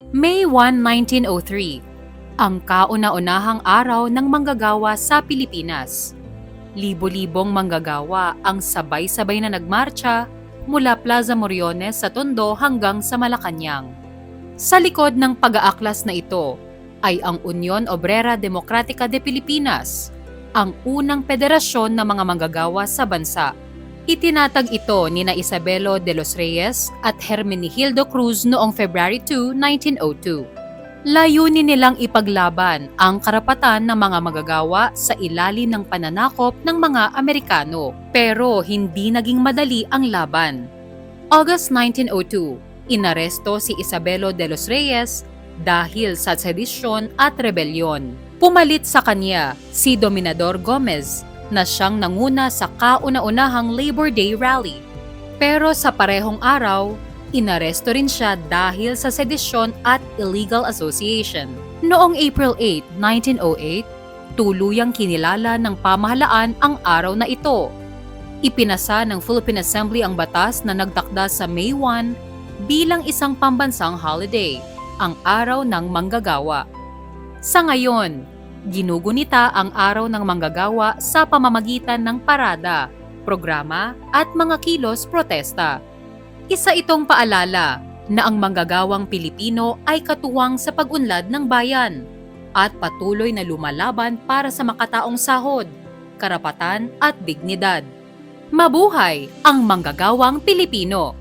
May 1, 1903, ang kauna-unahang araw ng manggagawa sa Pilipinas. Libo-libong manggagawa ang sabay-sabay na nagmarcha mula Plaza Moriones sa Tondo hanggang sa Malacañang. Sa likod ng pag-aaklas na ito ay ang Union Obrera Democrática de Pilipinas, ang unang federasyon ng mga manggagawa sa bansa. Itinatag ito nina Isabelo de los Reyes at Hermenegildo Cruz noong February 2, 1902. Layunin nilang ipaglaban ang karapatan ng mga manggagawa sa ilalim ng pananakop ng mga Amerikano, pero hindi naging madali ang laban. August 1902, inaresto si Isabelo de los Reyes dahil sa sedisyon at rebelyon. Pumalit sa kanya si Dominador Gomez na siyang nanguna sa kauna-unahang Labor Day Rally. Pero sa parehong araw, inaresto rin siya dahil sa sedisyon at illegal association. Noong April 8, 1908, tuluyang kinilala ng pamahalaan ang araw na ito. Ipinasa ng Philippine Assembly ang batas na nagtakda sa May 1 bilang isang pambansang holiday, ang Araw ng Manggagawa. Sa ngayon, ginugunita ang Araw ng Manggagawa sa pamamagitan ng parada, programa at mga kilos protesta. Isa itong paalala na ang manggagawang Pilipino ay katuwang sa pag-unlad ng bayan at patuloy na lumalaban para sa makataong sahod, karapatan at dignidad. Mabuhay ang manggagawang Pilipino!